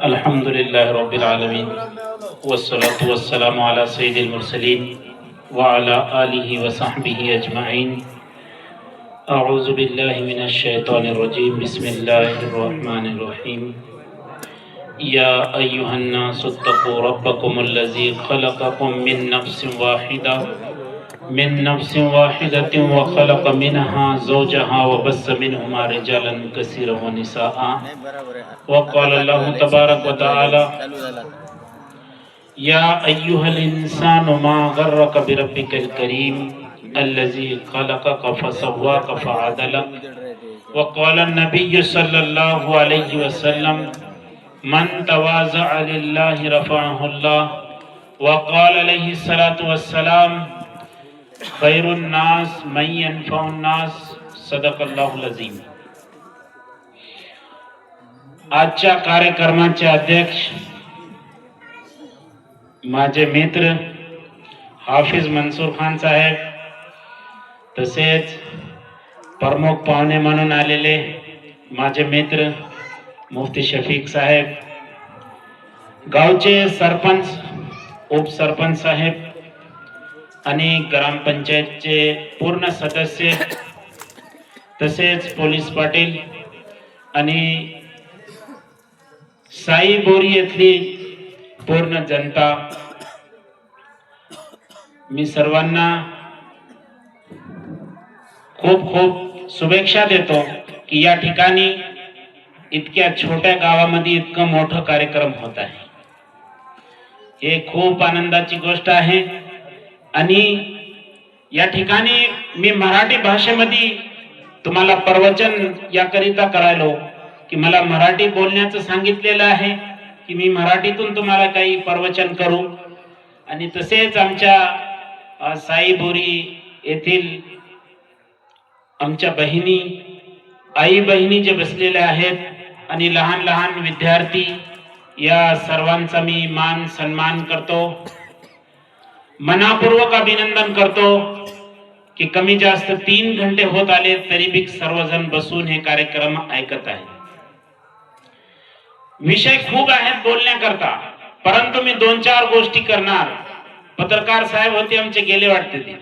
अल्हम्दुलिल्लाहि रब्बिल आलमीन वस्सलातु वस्सलामु अला सय्यिदिल मुरसलीन व अला आलिहि व सहबिहि अजमाइन। अऊज़ु बिल्लाहि मिनश शैतानिर रजीम। बिस्मिल्लाहिर रहमानिर रहीम। या अय्युहन नासु इत्तक़ू रब्बकुमुल्लज़ी खलक़कुम मिन नफ्सिन वाहिदतिन व खलक़ मिनहा ज़ौजहा व बस्स मिनहुमा रिजालन कसीरन व निसाअ व क़ाला अल्लाहु तबारक व तआला या अय्युहल इंसानु मा गर्रक बिरब्बिकल करीम अल्लज़ी खलक़क फसव्वाक फ़अदलक व क़ाला नबिय्यु सल्लल्लाहु अलैहि वसल्लम मन तवाज़अ लिल्लाहि रफ़अहुल्लाह व क़ाला अलैहि सलातु वस्सलाम खैरुन नास मन यनफ़उन नास। सदक़ल्लाहुल अज़ीम। आजच्या कार्यक्रमाचे अध्यक्ष माझे मित्र हाफिज मंसूर खान साहेब, तसेच प्रमुख पाहुणे म्हणून आलेले माझे मित्र मुफ्ती शफीक साहेब, गावचे सरपंच उपसरपंच साहेब आणि ग्रामपंचायतचे पूर्ण सदस्य, तसेच पोलीस पाटील आणि साई बोरी येथली पूर्ण जनता, मी सर्वांना खूप खूप शुभेच्छा देतो की या ठिकाणी इतक्या छोट्या गावामध्ये इतकं मोठं कार्यक्रम होत आहे। हे खूप आनंदाची गोष्ट आहे। आणि या ठिकाणी मी मराठी भाषेमध्ये तुम्हाला प्रवचन याकरिता करायलो की मला मराठी बोलण्याचं सांगितलेलं आहे की मी मराठीतून तुम्हाला काही प्रवचन करू। आणि तसेच आमच्या साई बोरी येथील आमच्या बहिणी, आई बहिणी जे बसलेले आहेत आणि लहान लहान विद्यार्थी, या सर्वांचा मी मान सन्मान करतो, मनापूर्वक अभिनंदन करतो की कमी जास्त 3 घंटे होत आले तरी भी सर्वजण बसून हे कार्यक्रम ऐकत आहेत। विषय खूप आहेत बोलण्याकरता, परंतु मी 2-4 गोष्टी करणार। पत्रकार साहेब होते आमचे, गेले वाटते ते।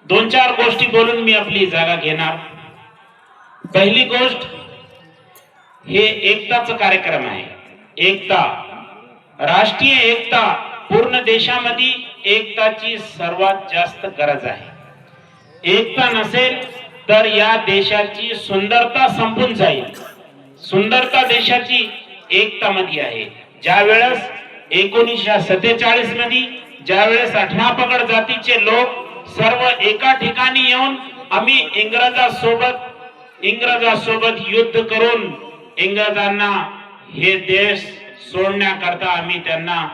2-4 गोष्टी बोलून मी आपली जागा घेणार। पहिली गोष्ट, हे एकताचा कार्यक्रम आहे। एकता, राष्ट्रीय एकता, पूर्ण देशामध्ये एकताची सर्वात जास्त गरज आहे। एकता नसेल तर या देशाची सुंदरता संपून जाईल। सुंदरता देशाची एकता मध्ये आहे। ज्या वेळेस 1947 मध्ये ज्या वेळेस 18 पगड जातीचे लोक सर्व एका ठिकाणी येऊन आम्ही इंग्रजासोबत युद्ध करून इंग्रजांना हे देश सोडण्याकरता आम्ही त्यांना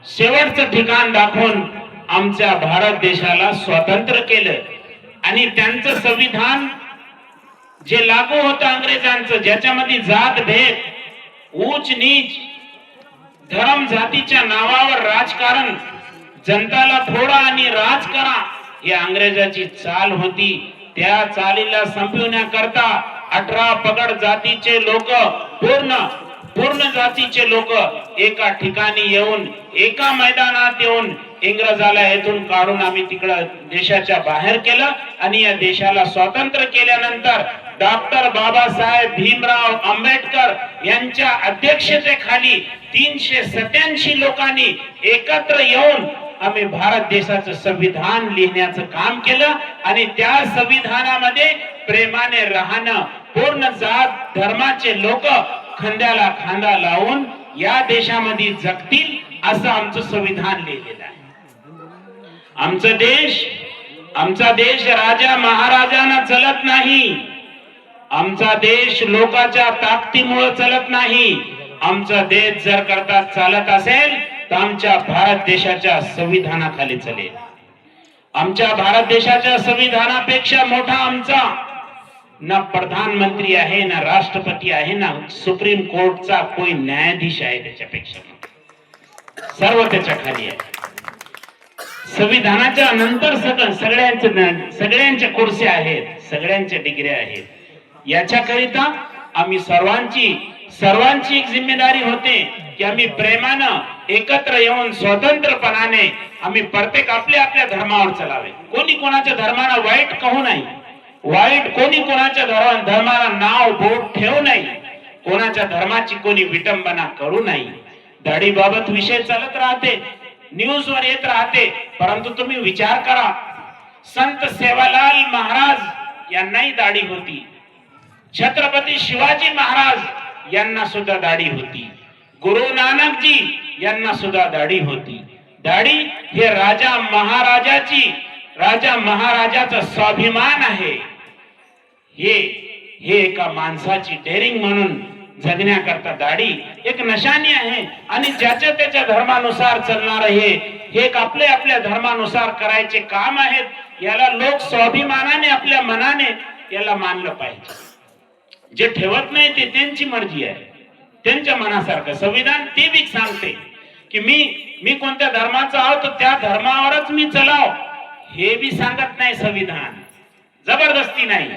शेवटचं ठिकाण दाखवून आमच्या भारत देशाला स्वतंत्र केलं। आणि त्यांचं संविधान जे लागू होतं अंग्रेजांचं, ज्याच्यामध्ये जात भेद, उच्च नीच, धर्म जातीच्या नावावर राजकारण, जनताला फोडा आणि राज करा, ही अंग्रेजाची चाल होती। त्या चालीला संपवण्याकरता 18 पगड जातीचे लोक, पूर्ण जातीचे लोक एका ठिकाणी येऊन, एका मैदानात येऊन इंग्रजाला येथून काढून आम्ही तिकडं देशाच्या बाहेर केलं। आणि या देशाला स्वतंत्र केल्यानंतर डॉक्टर बाबासाहेब भीमराव आंबेडकर यांच्या अध्यक्षतेखाली 387 लोकांनी एकत्र येऊन आम्ही भारत देशाचं संविधान लिहिण्याचं काम केलं। आणि त्या संविधानामध्ये प्रेमाने राहणं, पूर्ण जात धर्माचे लोक खांद्याला खांदा लावून या देशामध्ये जगतील असं आमचं संविधान लिहिलेलं आहे। आमचा देश राजा महाराजांना चलत नाही। आमचा देश लोकांच्या ताकदीमुळे चलत नाही। आमचा देश जर करता चालत असेल तर आमच्या भारत देशाच्या संविधानाखाली चालेल। आमच्या भारत देशाच्या संविधानापेक्षा मोठा आमचा ना प्रधानमंत्री आहे, ना राष्ट्रपती आहे, ना सुप्रीम कोर्टचा कोई न्यायाधीश आहे त्याच्यापेक्षा। सर्व त्याच्या खाली आहे। संविधानाच्या नंतर सगळ्यांच्या कुर्स्या आहेत, सगळ्यांच्या डिग्री आहेत। याच्याकरिता आम्ही सर्वांची सर्वांची एक जिम्मेदारी होते की आम्ही प्रेमानं एकत्र येऊन स्वतंत्रपणाने आम्ही प्रत्येक आपल्या आपल्या धर्मावर चालावे. कोणी कोणाच्या धर्माला वाईट कहू नाही, वाईट कोणी कोणाच्या धर्माला नाव बोट ठेवू नाही, कोणाच्या धर्माची कोणी विटंबना करू नाही. दाढी बाबत विषय चालत राहते, न्यूज वर येत राहते, परंतु तुम्ही विचार करा, संत सेवालाल महाराज यांनाही दाढी होती, छत्रपती शिवाजी महाराज यांना सुद्धा दाढी होती, गुरु नानक जी यांना सुद्धा दाढी होती. दाढी हे राजा महाराजाचा स्वाभिमान आहे. हे एका माणसाची डेअरिंग म्हणून जगण्याकरता दाढी एक निशाणी आहे. आणि ज्याच्या त्याच्या धर्मानुसार चालणार हे एक आपल्या आपल्या धर्मानुसार करायचे काम आहेत. याला लोक स्वाभिमानाने आपल्या मनाने याला मानलं पाहिजे. जे ठेवत नाही ते त्यांची मर्जी आहे, त्यांच्या मनासारखं. संविधान ते बी सांगते की मी कोणत्या धर्माचा आहोत तर त्या धर्मावरच मी चलाव, हे बी सांगत नाही संविधान. जबरदस्ती नाही,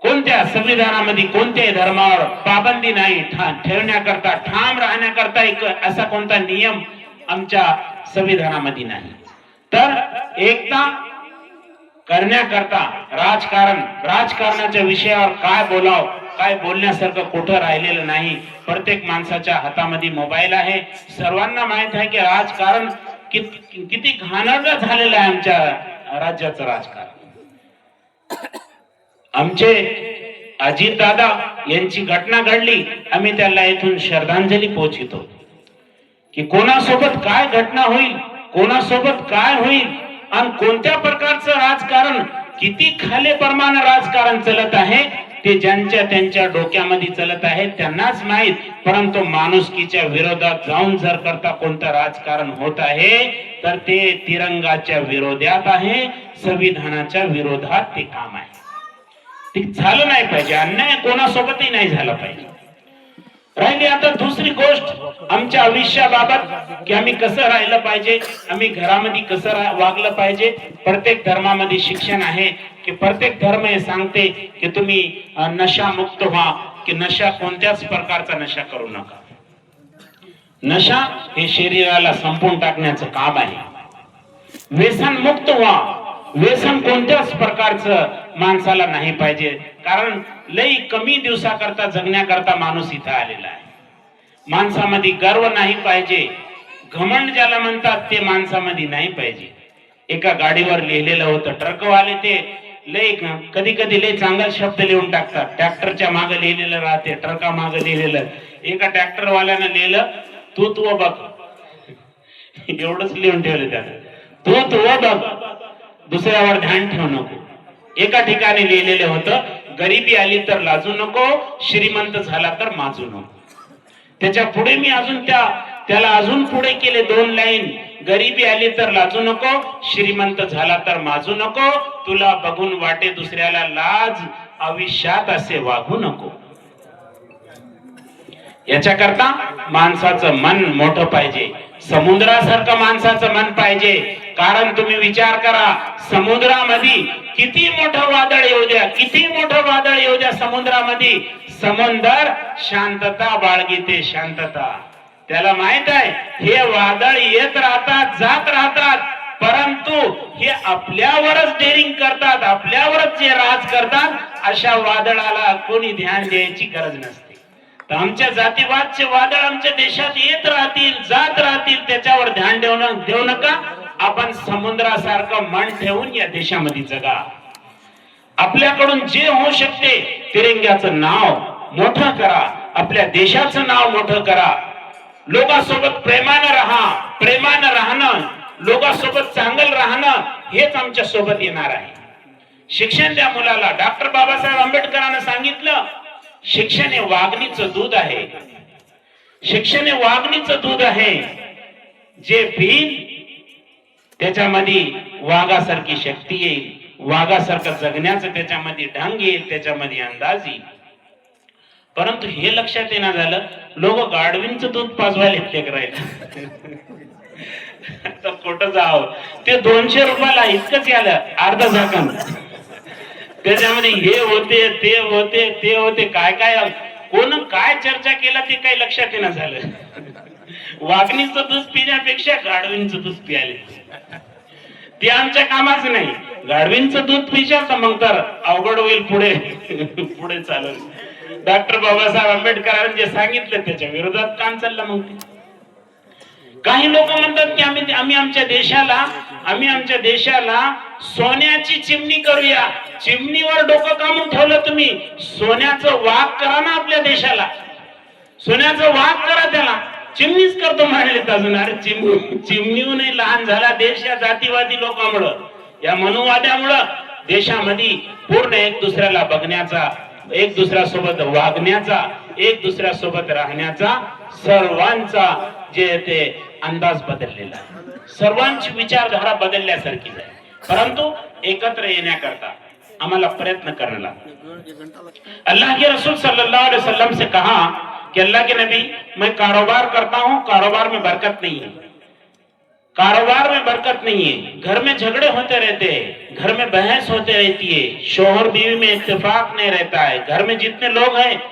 कोणत्या संविधानामध्ये कोणत्याही धर्मावर पाबंदी नाही. ठेवण्याकरता ठाम राहण्याकरता एक असा कोणता नियम आमच्या संविधानामध्ये नाही. तर एकता करण्याकरता राजकारणाच्या विषयावर काय बोलाव, काय बोलण्यासारखं कुठं राहिलेलं नाही. प्रत्येक माणसाच्या हातामध्ये मोबाईल आहे. सर्वांना माहित आहे की राजकारण किती घाणेरडं झालेलं आहे. आमच्या राज्याचं राजकारण. आमचे अजितदादा यांची घटना घडली, आम्ही त्याला इथून श्रद्धांजली पोहोचवतो की कोणासोबत काय घटना होईल, कोणासोबत काय होईल आणि कोणत्या प्रकारचं राजकारण, किती खाले प्रमाणे राजकारण चालत आहे ते ज्यांच्या त्यांच्या डोक्यामध्ये चालत आहे त्यांनाच माहित. परंतु माणुसकीच्या विरोधात जाऊन जर करता कोणतं राजकारण होत आहे तर ते तिरंगाच्या विरोधात आहे, संविधानाच्या विरोधात ते काम आहे. ते झालं नाही पाहिजे. अन्याय कोणासोबतही नाही झाला पाहिजे. राहिली आता दुसरी गोष्ट आमच्या आयुष्याबाबत की आम्ही कसं राहिलं पाहिजे, आम्ही घरामध्ये कसं वागलं पाहिजे. प्रत्येक धर्मामध्ये शिक्षण आहे की प्रत्येक धर्म हे सांगते की तुम्ही नशा मुक्त व्हा, की नशा कोणत्याच प्रकारचा नशा करू नका. नशा हे शरीराला संपून टाकण्याचं काम आहे. व्यसन मुक्त व्हा, व्यसन कोणत्याच प्रकारचं माणसाला नाही पाहिजे. कारण लई कमी दिवसाकरता जगण्याकरता माणूस इथं आलेला आहे. माणसामध्ये गर्व नाही पाहिजे, घमंड ज्याला म्हणतात ते माणसामध्ये नाही पाहिजे. एका गाडीवर लिहिलेलं होतं, ट्रकवाले ते लई कधी कधी लई चांगला शब्द लिहून टाकतात. ट्रॅक्टरच्या मागे लिहिलेलं राहते, ट्रका मागे लिहिलेलं. एका ट्रॅक्टरवाल्यानं लिहिलं तू बघ, एवढंच लिहून ठेवलं त्यानं, तू बघ, दुसऱ्यावर ध्यान ठेवू नको. एका ठिकाणी लिहिलेलं होतं, गरिबी आली तर लाजू नको, श्रीमंत झाला तर माजू नको. त्याच्या पुढे मी अजून त्याला अजून पुढे केले 2 लाईन, गरिबी आली तर लाजू नको, श्रीमंत झाला तर माजू नको, तुला बघून वाटे दुसऱ्याला लाज, आयुष्यात असे वागू नको. याच्याकरता माणसाचं मन मोठं पाहिजे, समुद्रासारखं माणसाचं मन पाहिजे. कारण तुम्ही विचार करा, समुद्रामध्ये किती मोठं वादळ येऊ द्या, किती मोठं वादळ येऊ द्या समुद्रामध्ये, समुद्र शांतता बाळगीते, शांतता. त्याला माहित आहे हे वादळ येत राहतात, जात राहतात, परंतु हे आपल्यावरच डेअरिंग करतात, आपल्यावरच जे राज करतात. अशा वादळाला कोणी ध्यान द्यायची गरज नसते. तर आमच्या जातीवादचे वादळ आमच्या देशात येत राहतील, जात राहतील, त्याच्यावर ध्यान देऊ नका. आपण समुद्रासारखं मन ठेवून या देशामध्ये जगा. आपल्याकडून जे होऊ शकते तिरंग्याचं नाव मोठं करा, आपल्या देशाचं नाव मोठं करा. लोकांसोबत प्रेमानं राहा, प्रेमानं राहणं, लोकांसोबत चांगलं राहणं हेच आमच्या सोबत येणार आहे. शिक्षण द्या मुलाला. डॉक्टर बाबासाहेब आंबेडकरांनी सांगितलं, शिक्षण हे वाघणीचं दूध आहे. शिक्षण हे वाघणीचं दूध आहे. जे पिईल त्याच्यामध्ये वाघासारखी शक्ती येईल, वाघासारखं जगण्याचं त्याच्यामध्ये ढंग येईल, त्याच्यामध्ये अंदाज येईल. परंतु हे लक्षात येणं झालं, लोक गाढवींचं दूध पाजवायला राहिलं. तर कुठं जावं, ते 200 रुपयाला इतकंच आलं, अर्ध झाकण. त्याच्यामध्ये हे होते, ते होते, ते होते, काय काय कोण काय चर्चा केला ते काही लक्षात येणं झालं. वाघणीचं दूध पिण्यापेक्षा गाढवींचं दूध प्यायले ते आमच्या कामाच नाही. गाढवींचं दूध पिशाल तर मग तर अवघड होईल पुढे पुढे चालेल. डॉक्टर बाबासाहेब आंबेडकरांनी जे सांगितलं त्याच्या विरोधात काम चाललं. मग ते काही लोक म्हणतात की आम्ही आमच्या देशाला सोन्याची चिमणी करूया. चिमणीवर डोकं कामून ठेवलं तुम्ही. सोन्याचं वाघ करा ना आपल्या देशाला. सोन्याचं वाघ करा त्याला. चिमणीच करतो म्हणाले अजून. अरे चिमणीहूनही लहान झाला देश या जातीवादी लोकांमुळं, या मनुवाद्यामुळं. देशामध्ये पूर्ण एक दुसऱ्याला बघण्याचा, एक दुसऱ्यासोबत वागण्याचा, एक दुसऱ्यासोबत राहण्याचा सर्वांचा जे ते अंदाज बदललेला आहे. सर्वांची विचारधारा बदलल्यासारखी आहे. परंतु एकत्र येण्याकरता आम्हाला प्रयत्न करना लागतो. अल्लाह के रसूल सल्लल्लाहु अलैहि वसल्लम से कहा कि अल्लाह के नबी, मैं कारोबार करता हूं, कारोबार में बरकत नहीं है. कारोबार में बरकत नहीं है. घर में झगड़े होते रहते हैं, घर में बहस होते रहती है, शोहर बीवी में इत्तेफाक नहीं रहता है. घर में जितने लोग हैं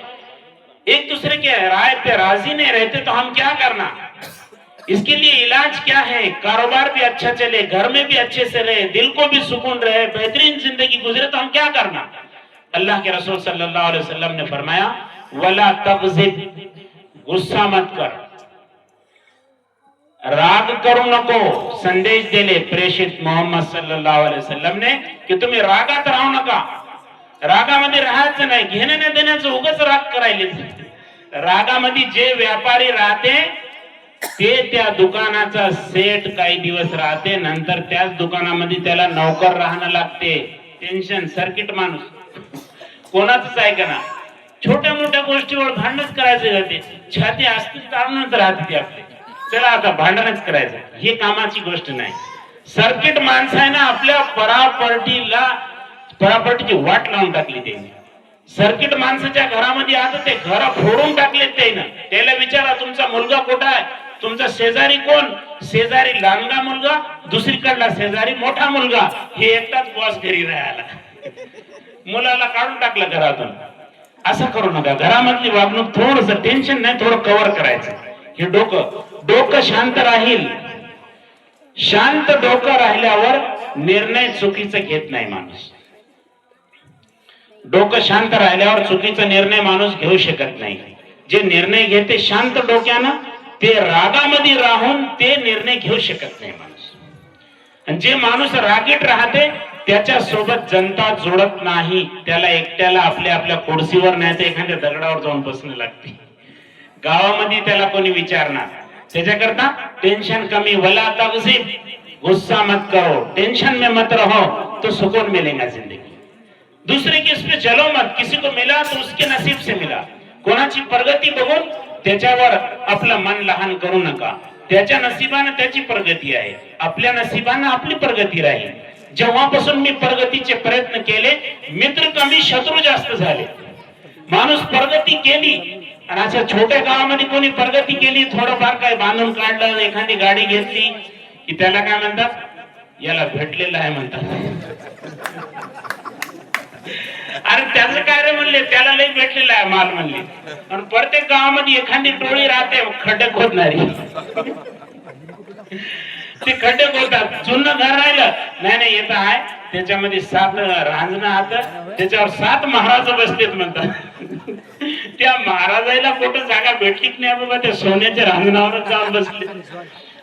एक दूसरे के राय पे राजी नहीं रहते, तो हम क्या करना. इसके लिए इलाज क्या है. कारोबार भी अच्छा चले, घर में भी अच्छे से रहे, दिल को भी सुकून रहे, बेहतरीन जिंदगी गुजरे, तो हम क्या करना. अल्लाह के रसूल सल्लल्लाहु अलैहि वसल्लम ने फरमाया, वला तग़ज़िब, गुस्सा मत कर, राग करू नको. संदेश दिले प्रेषित मोहम्मद सल्लल्लाहु अलैहि वसल्लम ने की तुम्ही रागात राहू नका. रागामध्ये राहायचं नाही. घेण्या देण्याचं उगाच राग करायले. रागामध्ये जे व्यापारी राहते ते त्या दुकानाचा सेठ काही दिवस राहते, नंतर त्याच दुकानामध्ये त्याला नौकर राहणं लागते. टेन्शन सर्किट माणूस कोणाच आहे ना. छोट्या मोठ्या गोष्टीवर भांडणच करायचे जाते. छाती असतील तारणच राहते ते आपले. चला आता भांडणच करायचं, ही कामाची गोष्ट नाही. सर्किट माणसं आहे ना आपल्या परापटीची वाट लावून टाकली त्यांनी. सर्किट माणसाच्या घरामध्ये आता ते घर फोडून टाकले त्यानं. त्याला विचारा तुमचा मुलगा कुठं आहे, तुमचा शेजारी कोण. शेजारी लहानगा मुलगा, दुसरीकडला शेजारी मोठा मुलगा, हे एकटाच बॉस घरी राहायला. मुलाला काढून टाकलं घरातून. असं करू नका. घरामधली वागणूक थोडस टेन्शन नाही, थोडं कव्हर करायचं. हे डोकं शांत राहील. शांत डोकं राहिल्यावर निर्णय चुकीचा घेत नाही माणूस. डोकं शांत राहिल्यावर चुकीचा निर्णय माणूस घेऊ शकत नाही. जे निर्णय घेते शांत डोक्यानं, ते रागामध्ये राहून ते निर्णय घेऊ शकत नाही माणूस. आणि जे माणूस रागीट राहते त्याच्या सोबत जनता जोडत नाही. त्याला एकट्याला आपल्या खुर्चीवर नाही तर एखाद्या दगडावर जाऊन बसणं लागते. गावामध्ये त्याला कोणी विचारणार. त्याच्याकरता टेंशन कमी. वला तग़ज़िब, गुस्सा मत करो, टेंशन में मत रहो, तो सुकून मिलेगा जिंदगी. दूसरे के इस पे चलो मत. किसी को मिला तो उसके नसीब से मिला. कोणाची प्रगती बघून त्याच्यावर आपलं मन लहान करू नका. त्याच्या नशिबाने त्याची प्रगती आहे, आपल्या नशिबाने आपली प्रगती राहील. जेव्हापासून मी प्रगतीचे प्रयत्न केले, मित्र कमी शत्रू जास्त झाले. माणूस प्रगती केली आणि अशा छोट्या गावामध्ये कोणी प्रगती केली, थोडंफार काय बांधून काढलं, एखादी गाडी घेतली की त्याला काय म्हणतात, याला भेटलेलं आहे म्हणतात. अरे त्याचं काय रे म्हणले, त्याला लई भेटलेलं आहे माल म्हणले. आणि प्रत्येक गावामध्ये एखादी टोळी राहते खड्डे खोदणारी. ते खड्डे खोदतात. जुनं घर राहिलं नाही येत आहे, त्याच्यामध्ये 7 रांजणं आहात, त्याच्यावर 7 महाराज बसतेत म्हणतात. त्या महाराजाला कुठं जागा भेटलीच नाही बाबा, त्या सोन्याच्या रांजणावरच जाऊन बसले.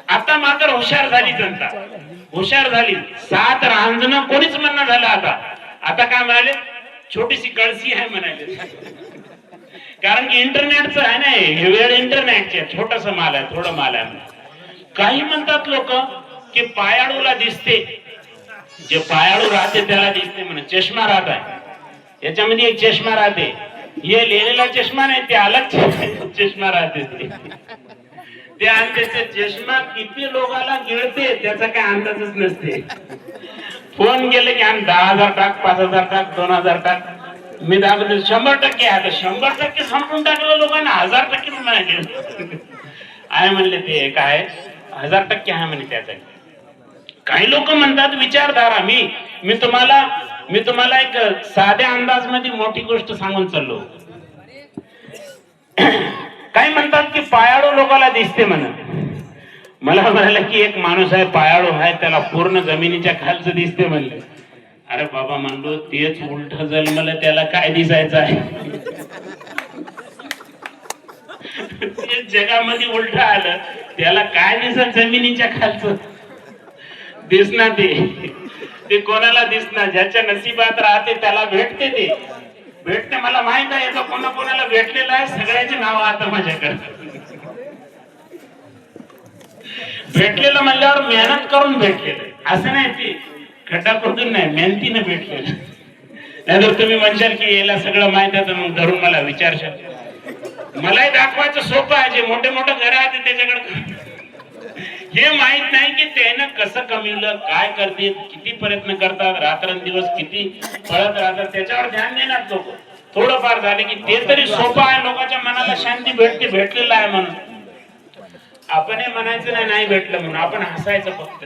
आता मात्र हुशार झाली जनता, हुशार झाली. 7 रांजणं कोणीच म्हणणं झालं. आता काय म्हणाले, छोटीशी कळशी आहे म्हणाले. कारण की इंटरनेटचं आहे ना, हे वेळ इंटरनेटचे, छोटस माल आहे, थोडं माल आहे. काही म्हणतात लोक की पायाळूला दिसते, जे पायाळू राहते त्याला दिसते म्हणे. चष्मा राहत आहे, याच्यामध्ये एक चष्मा राहते. हे लिहिलेला चष्मा नाही, ते अलग चष्मा राहते. ते आणि त्याचे चष्मा किती लोकांना गिळते त्याचा काय अंदाजच नसते. फोन गेले की आम्ही 10,000 टाक, 5,000 टाक, 2,000 टाक. मी दाखवतो 100% आहे. आता 100% संपून टाकलं लोकांना, 1000% म्हणाले आहे म्हणले. ते काय 1000% आहे म्हणे त्याचा. काही लोक म्हणतात विचारधारा. मी तुम्हाला एक साध्या अंदाज मध्ये मोठी गोष्ट सांगून चाललो. काही म्हणतात की पायाळू लोकांना दिसते म्हणा. मला म्हणाले की एक माणूस आहे पायाळू आहे, त्याला पूर्ण जमिनीच्या खालचं दिसते म्हणले. अरे बाबा म्हणलो तेच उलट जन्मलं, त्याला काय दिसायचं आहे? ते जगामध्ये उलट आलं, त्याला काय दिसत जमिनीच्या खालचं दिसणार. ते कोणाला दिसणार? ज्याच्या नशिबात राहते त्याला भेटते. ते भेटते. मला माहित आहे याचा कोणाला भेटलेलं आहे. सगळ्याची नाव आता माझ्याकडे. भेटलेलं म्हणल्यावर मेहनत करून भेटलेलं, असं नाही ते खड्डा खोदून नाही, मेहनतीने भेटलेलं. नाहीतर तुम्ही म्हणशाल की याला सगळं माहित आहे, तर मग धरून मला विचारशाल. मलाही दाखवायचं सोपं आहे. जे मोठे मोठे घर आहेत त्याच्याकडे हे माहित नाही की त्यानं कसं कमवलं, काय करते, किती प्रयत्न करतात, रात्रंदिवस किती पळत राहतात, त्याच्यावर ध्यान देणार लोक. थोडंफार झाले की ते तरी सोपं आहे, लोकांच्या मनाला शांती भेटते, भेटलेलं आहे म्हणून. आपण हे म्हणायचं नाही भेटलं म्हणून, आपण हसायचं फक्त.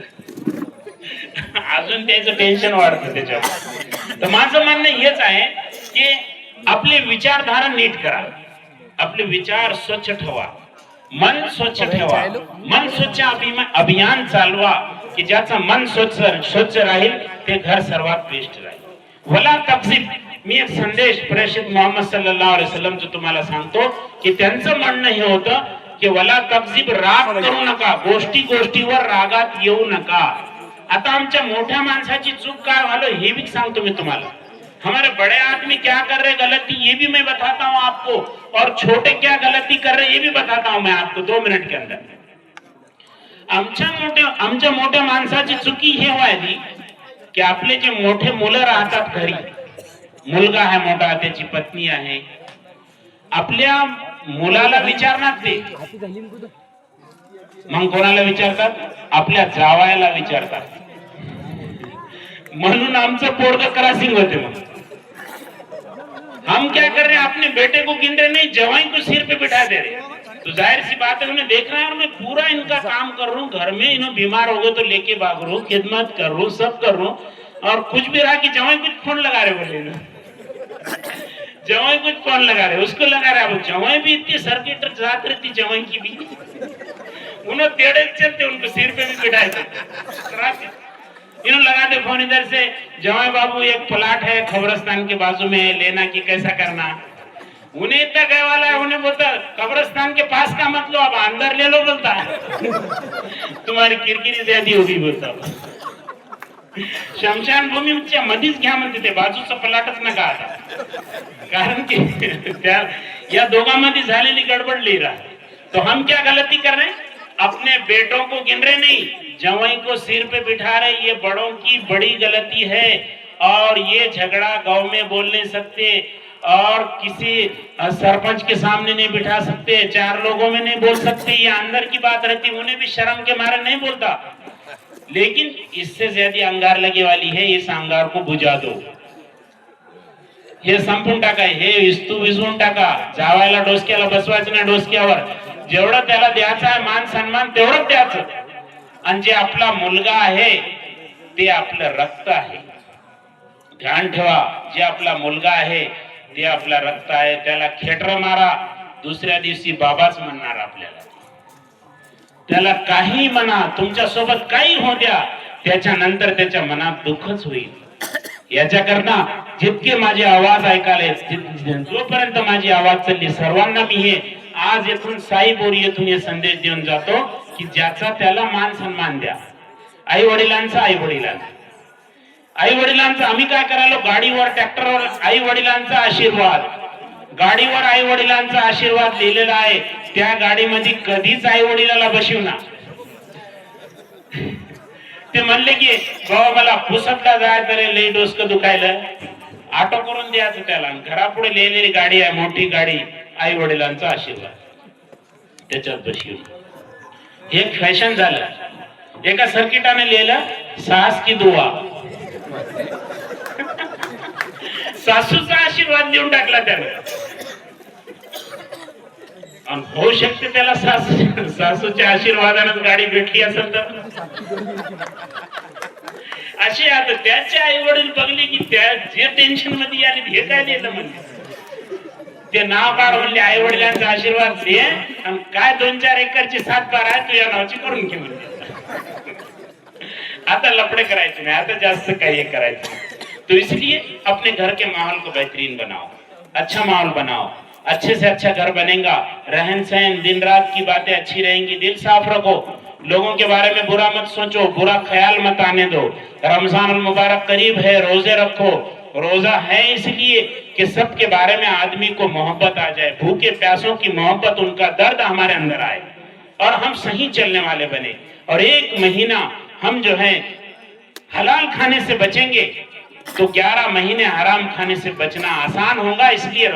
अजून त्याचं टेन्शन वाढतं त्याच्यावर. तर माझं म्हणणं हेच आहे की आपले विचारधारा नीट करा, आपले विचार स्वच्छ ठेवा, मन स्वच्छ ठेवा, मन स्वच्छ अभियान चालवा की ज्याचं मन स्वच्छ राहील ते घर सर्वात बेस्ट राहील. वला तकसीब. मी एक संदेश प्रेषित मोहम्मद सल्लल्लाहु अलैहि वसल्लम तुम्हाला सांगतो की त्यांचं म्हणणं हे होतं की वला तकसीब, राग करू नका, गोष्टीवर रागात येऊ नका. आता आमच्या मोठ्या माणसाची चूक काय झालं हे भी सांगतो मी तुम्हाला. हमारे बड़े आदमी क्या कर रहे गलती ये भी मैं बताता हूं आपको, और छोटे क्या गलती कर रहे ये भी बताता हूं मैं आपको 2 मिनिट के अंदर. आमच्या मोठ्या माणसाची चुकी हे व्हायली की आपले जे मोठे मुलं राहतात घरी, मुलगा आहे मोठा, त्याची पत्नी आहे, आपल्या मुलाला विचारणार ते, मग कोणाला विचारतात? आपल्या जावायला विचारतात. म्हणून आमचं पोरग क्रॉसिंग होते. मग हम क्या कर रहे हैं, अपने बेटे को गिन रहे नहीं, जवाई को सिर पे बिठा दे रहे. तो जाहिर सी बात है उन्हें देख रहा है और मैं पूरा इनका काम कर रहा हूँ, घर में इन्हें बीमार हो गए तो लेके भाग रहा हूँ, खिदमत कर रहा हूँ, सब कर रहा हूँ, और कुछ भी रहा कि जवाई कुछ फोन लगा रहे बोले ना, जवाई कुछ फोन लगा रहे, उसको लगा रहे. अब जवाई भी इतनी सर्किट जात रहती जवाई की भी, उन्हें टेढ़े चलते, उनको सिर पे भी बिठाए थे. इन्हों लगाते फोन इधर से, जवाई बाबू एक प्लाट है कब्रिस्तान के बाजू में, लेना कि कैसा करना. उन्हें इतना गए वाला है, उन्हें बोलता कब्रिस्तान के पास का मत लो, अब अंदर ले लो बोलता. तुम्हारी किरकिरी ज्यादा होगी बोलता. शमशान भूमीच्या मध्येच घ्या म्हणते, ते बाजूचा प्लॉटच नका आता. कारण की त्या या दोघांमध्ये झालेली गडबड ले रहा. तो हम क्या गलती कर रहे हैं, अपने बेटों को गिन रहे नहीं, जवाई को सिर पे बिठा रहे. ये बड़ों की बड़ी गलती है, और ये झगड़ा गांव में बोल नहीं सकते, और किसी सरपंच के सामने नहीं बिठा सकते, 4 लोगों में नहीं बोल सकते. ये अंदर की बात रहती, उन्हें भी शर्म के मारे नहीं बोलता. लेकिन इससे ज्यादा अंगार लगे वाली है, इस अंगार को बुझा दो. हे संपून टाका, हे इस्तू विझवून टाका. जावायला डोसक्याला बसवायचं नाही, डोसक्यावर जेवढं त्याला द्यायचं आहे मान सन्मान तेवढंच द्यायचं. आणि जे आपला मुलगा आहे ते आपलं रक्त आहे. ध्यान ठेवा, जे आपला मुलगा आहे ते आपला रक्त आहे. त्याला खेटर मारा, दुसऱ्या दिवशी बाबाच म्हणणार आपल्याला. त्याला काही म्हणा, तुमच्या सोबत काही हो द्या, त्याच्यानंतर त्याच्या मनात दुःखच होईल. याच्याकरता जितके माझे आवाज ऐकाले, जोपर्यंत माझी आवाज चालली, सर्वांना मी हे आज येथून साई बोरी येथून हे संदेश देऊन जातो की ज्याचा त्याला मान सन्मान द्या. आई वडिलांचा आम्ही काय करायलो, गाडीवर ट्रॅक्टरवर आई वडिलांचा आशीर्वाद, गाडीवर आई वडिलांचा आशीर्वाद लिहिलेला आहे. त्या गाडीमध्ये कधीच आई वडिलाला बसवणार. ते म्हणले की बाबा मला पुसतला जायचं रे, लई डोसकं दुखायलं, ऑटो करून द्यायचं त्याला. घरापुढे लिहिलेली गाडी आहे, मोठी गाडी, आई वडिलांचा आशीर्वाद, त्याच्यात बसवून. हे फॅशन झालं. एका सर्किटाने लिहिलं सास की दुआ, सासूचा आशीर्वाद देऊन टाकला त्यानं. होऊ शकते त्याला सासूच्या आशीर्वादानं गाडी भेटली असेल तर. अशी आता त्याचे आई वडील बघले की त्या जे टेन्शन मध्ये आले हे काय लिहिलं म्हणजे, ते नाव काढ म्हणले आई वडिलांचा आशीर्वाद दे आणि काय 2-4 एकरची 7 बार आहे तुझ्या नावाची करून घे म्हणले. आता लफड़े करायचे नहीं, आता जास्त काही करायचं नहीं. तो इसलिए अपने घर के माहौल को बेहतरीन बनाओ, अच्छा माहौल बनाओ, अच्छे से अच्छा घर बनेगा, रहन सहन दिन रात की बातें अच्छी रहेंगी, दिल साफ रखो, लोगों के बारे में बुरा मत सोचो, बुरा ख्याल मत आने दो. रमजान मुबारक करीब है, रोजे रखो. रोजा है इसलिए कि सबके बारे में आदमी को मोहब्बत आ जाए, भूखे प्यासों की मोहब्बत, उनका दर्द हमारे अंदर आए और हम सही चलने वाले बने. और 1 महीना हम जो है हलाल खाने से बचेंगे तो 11 महीने हराम खाने से बचना आसान होगा. इसलिए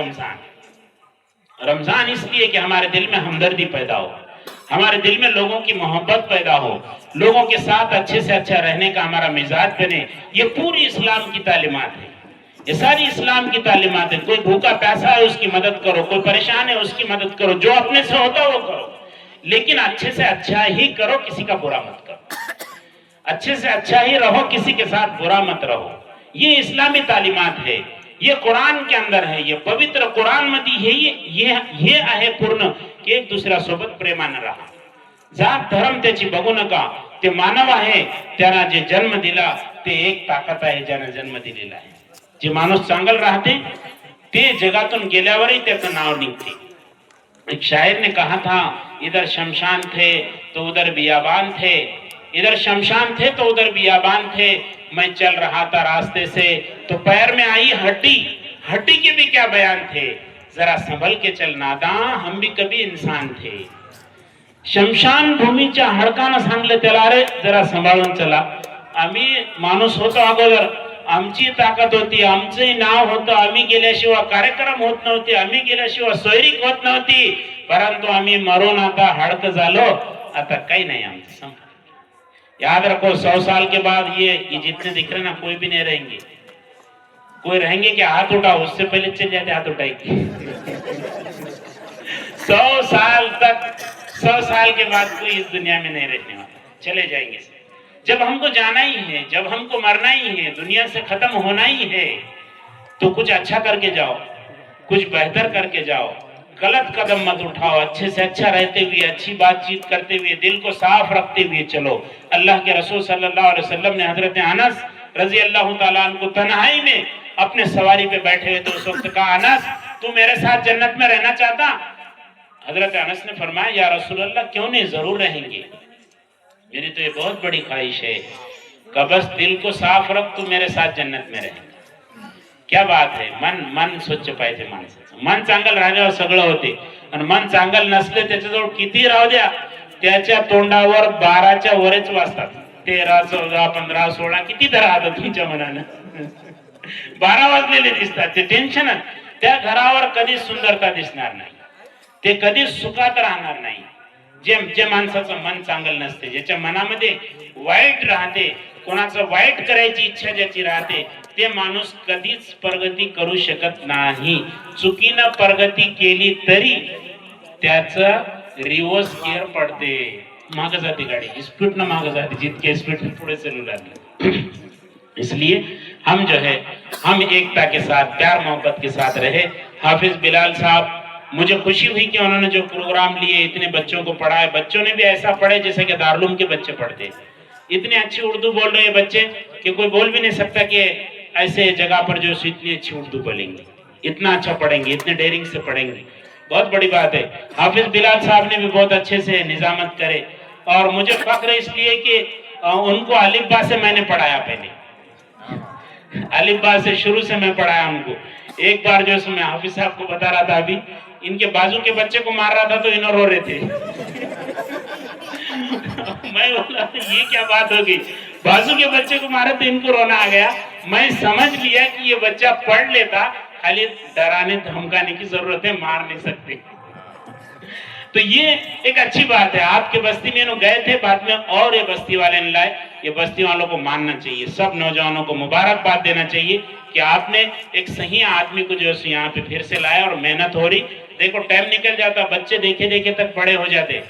रमजान इसलिए कि हमारे दिल में हमदर्दी पैदा हो, हमारे दिल में लोगों की मोहब्बत पैदा हो, लोगों के साथ अच्छे से अच्छा रहने का हमारा मिजाज बने. ये पूरी इस्लाम की तालीमात है, ये सारी इस्लाम की तालीमात है. कोई भूखा प्यासा है उसकी मदद करो, कोई परेशान है उसकी मदद करो, जो अपने से होता है वो करो, लेकिन अच्छे से अच्छा ही करो, किसी का बुरा मत करो. अच्छे से अच्छा ही रहो, किसी के साथ बुरा मत रहो. ये इस्लामी तालीमात है, ये कुरान के अंदर है, ये पवित्र कुरान मध्ये हे आहे पूर्ण की एक दुसऱ्या सोबत प्रेमाने राहा. जात धर्म त्याची बघू नका, ते मानव आहे, त्याला जे जन्म दिला ते एक ताकद आहे ज्याने जन्म दिलेला आहे. जे माणूस चांगल राहते ते जगातून गेल्यावरही त्याचं नाव निघते. एक शायर ने कहा था, इधर शमशान थे तो उधर बियाबान थे, इधर शमशान थे तो उधर बियाबान थे, मैं चल रहा था रास्ते से तो पैर में आई हड्डी, हड्डी के भी क्या बयान थे, जरा संभल के चल नादां, हम भी कभी इंसान थे. शमशान भूमीच्या हडकानं सांगलं त्याला, अरे जरा सांभाळून चला, आम्ही माणूस होतो अगोदर, आमची ताकद होती, आमचंही नाव होतं, आम्ही गेल्याशिवाय कार्यक्रम होत नव्हते, आम्ही गेल्याशिवाय सोयरीक होत नव्हती, परंतु आम्ही मरून आता हडक झालो, आता काही नाही आमचं संपलं. याद रखो 100 साल के बाद ये जितने दिख रहे ना कोई भी नहीं रहेंगे. कोई रहेंगे क्या? हाथ उठाओ, उससे पहले चल जाते हाथ उठाएंगे. 100 साल तक, 100 साल के बाद कोई इस दुनिया में नहीं रहने वाला, चले जाएंगे. जब हमको जाना ही है, जब हमको मरना ही है, दुनिया से खत्म होना ही है, तो कुछ अच्छा करके जाओ, कुछ बेहतर करके जाओ, गलत कदम मत उठाओ, अच्छे से अच्छा रहते हुए, अच्छी बातचीत करते हुए, दिल को साफ रखते हुए चलो. अल्लाह के रसूल सल्लल्लाहु अलैहि वसल्लम ने हजरत अनस रजी अल्लाह ताला अन्हु को तन्हाई में अपने सवारी पे बैठे हुए तो उस वक्त कहा, अनस तू मेरे साथ जन्नत में रहना चाहता? हजरत अनस ने फरमाया, या रसूल अल्लाह क्यों नहीं, जरूर रहेंगे, मेरी तो ये बहुत बड़ी ख्वाहिश है. का बस दिल को साफ रख, तू मेरे साथ जन्नत में रहे. क्या बात है. मन स्वच्छ पाहिजे माणसाचं. मन चांगल राहिल्यावर सगळं होते, आणि मन चांगल नसले त्याच्याजवळ किती राहू द्या, त्याच्या तोंडावर 12च्या वरच वाजतात. 13, 14, 15, 16 किती तर राहतात तुमच्या मनानं. 12 वाजलेले दिसतात. ते टेन्शन, त्या घरावर कधीच सुंदरता दिसणार नाही, ते कधीच सुखात राहणार नाही. जे माणसाचं मन चांगल नसते, ज्याच्या मनामध्ये वाईट राहते, कोणाचं वाईट करायची इच्छा ज्याची राहते, ते माणूस कधीच प्रगती करू शकत नाही. चुकीनं प्रगती केली तरी त्याचं रिवर्स गिअर पडते, माग जाते गाड़ी, स्पीड न माग जाते, जितके स्पीड में पुढे चलू लागले. इसलिए हम जो है, हम एकता के साथ, प्यार मोहब्बत के साथ रहे. हाफिज बिलाल साहब, मुझे खुशी हुई कि उन्होंने जो प्रोग्राम लिए, इतने बच्चों को पढ़ाए, बच्चों ने भी ऐसा पढ़े जैसे कि दारुलूम के बच्चे पढ़ते. इतनी अच्छी उर्दू बोल रहे बच्चे कि कोई बोल भी नहीं सकता कि ऐसे जगह पर जो इतनी अच्छी उर्दू बोलेंगे, इतना अच्छा पढ़ेंगे, इतने डेयरिंग से पढ़ेंगे, बहुत बड़ी बात है. हाफिज बिलाल साहब ने भी बहुत अच्छे से निजामत करे, और मुझे फख्र इसलिए कि उनको अलिफ बा से मैंने पढ़ाया. पहले अलिफ बा से शुरू से मैं पढ़ाया उनको. एक बार जो मैं हाफिज साहब को बता रहा था, अभी इनके बाजू के बच्चे को मार रहा था तो इन्हों रो रहे थे. मैं बोला ये क्या बात हो गई, बाजू के बच्चे को मारे तो इनको रोना आ गया. मैं समझ लिया कि ये बच्चा पढ़ लेता, खाली डराने धमकाने की जरूरत है, मार नहीं सकते. तो ये एक अच्छी बात है. आपके बस्ती में गए थे, बाद में और ये बस्ती वाले ने लाए. ये बस्ती वालों को मानना चाहिए, सब नौजवानों को मुबारकबाद देना चाहिए कि आपने एक सही आदमी को जो है यहाँ पे फिर से लाया, और मेहनत हो रही. देखो टाइम निकल जाता, बच्चे देखे देखे तक बड़े हो जाते,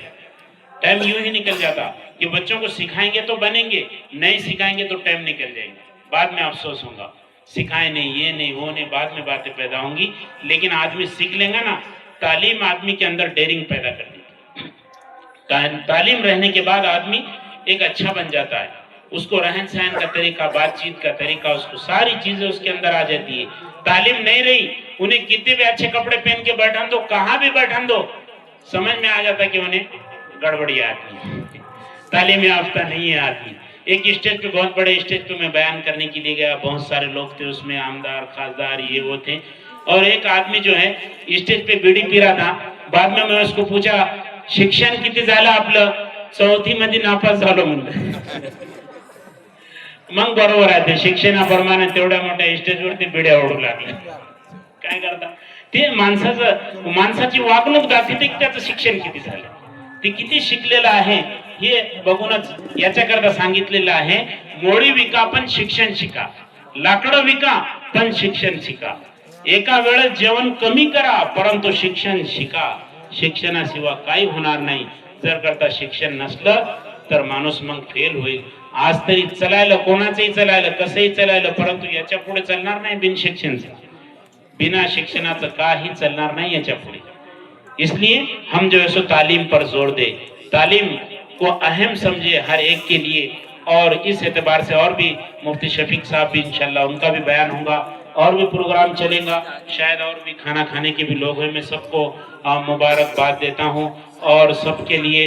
टाइम यूं ही निकल जाता. कि बच्चों को सिखाएंगे तो बनेंगे, नहीं सिखाएंगे तो टाइम निकल जाएंगे, बाद में अफसोस होगा. सिखाए नहीं, ये नहीं, वो नहीं, बाद में बातें पैदा होंगी। लेकिन आदमी सीख लेगा ना, तालीम आदमी के अंदर डेयरिंग पैदा कर देती है। तालीम रहने के बाद आदमी एक अच्छा बन जाता है, उसको रहन सहन का तरीका, बातचीत का तरीका, उसको सारी चीजें उसके अंदर आ जाती है। तालीम नहीं रही, उन्हें कितने भी अच्छे कपड़े पहन के बैठा दो, कहाँ भी बैठा दो, समझ में आ जाता कि उन्हें गड़बड़ी आती है, तालीम याफ्ता नहीं है आदमी। एक स्टेज पे, बहुत बड़े स्टेज पे मैं बयान करने के लिए गया, बहुत सारे लोग थे उसमें, आमदार खासदार ये वो थे, और एक आदमी जो है स्टेज पे बीड़ी पी रहा था। बाद में मैं उसको पूछा, शिक्षण किती झालं आपलं? 4थी मध्ये नापास झालो म्हणलं। मग बरोबर आहे, ते शिक्षणाप्रमाणे तेवढ्या मोठ्या स्टेजवरती बिड्या ओढू लागले। काय करता, ते माणसाची वागणूक दाखवते की त्याचं शिक्षण किती झालं, ते किती शिकलेलं आहे हे बघूनच याच्याकरता सांगितलेलं आहे, मोळी विका पण शिक्षण शिका, लाकडं विका पण शिक्षण शिका, एका वेळेस जेवण कमी करा परंतु शिक्षण शिका, शिक्षणाशिवाय काही होणार नाही। जर करता शिक्षण नसलं तर माणूस मग फेल होईल। आज तरी चलायला, कोणाचंही चलायला, कसंही चलायला, परंतु याच्या पुढे चालणार नाही बिन शिक्षणाचं, बिना शिक्षणाचं काही चालणार नाही याच्या पुढे। इसलिए हम जो है सो तालीम पर जोर दे, तालीम को अहम समझे हर एक के लिए। और इस एतबार से और भी मुफ्ती शफीक साहब भी इंशाल्लाह, उनका भी बयान होगा, और भी प्रोग्राम चलेगा, शायद और भी खाना खाने के भी लोग हैं। मैं सबको मुबारकबाद देता हूँ और सबके लिए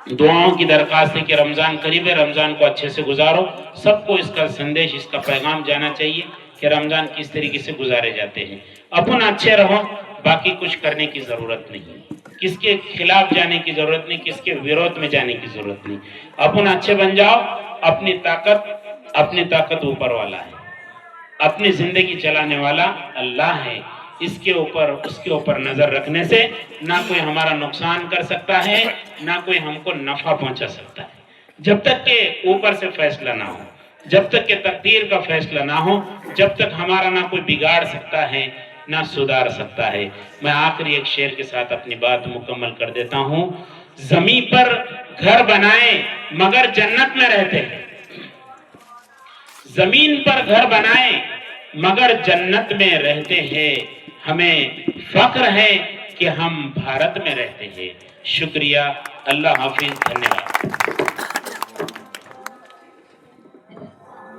दुआओं की दरखास्त है कि रमजान करीब है, रमजान को अच्छे से गुजारो। सबको इसका संदेश, इसका पैगाम जाना चाहिए कि रमजान किस तरीके से गुजारे जाते हैं। अपन अच्छे रहो, बाकी कुछ करने की जरूरत नहीं, किसके खिलाफ जाने की जरूरत नहीं, किसके विरोध में जाने की जरूरत नहीं। अपन अच्छे बन जाओ, अपनी ताकत ऊपर वाला है, अपनी जिंदगी चलाने वाला अल्लाह है। इसके ऊपर, उसके ऊपर नजर रखने से ना कोई हमारा नुकसान कर सकता है, ना कोई हमको नफा पहुंचा सकता है। जब तक के ऊपर से फैसला ना हो, जब तक के तकदीर का फैसला ना हो, जब तक हमारा ना कोई बिगाड़ सकता है ना सुधार सकता है। मैं आखिरी एक शेर के साथ अपनी बात मुकम्मल कर देता हूं। जमीन पर घर बनाए मगर जन्नत में रहते हैं, जमीन पर घर बनाए मगर जन्नत में रहते हैं। हमें फख्र है कि हम भारत में रहते हैं। शुक्रिया, अल्लाह हाफिज, धन्यवाद।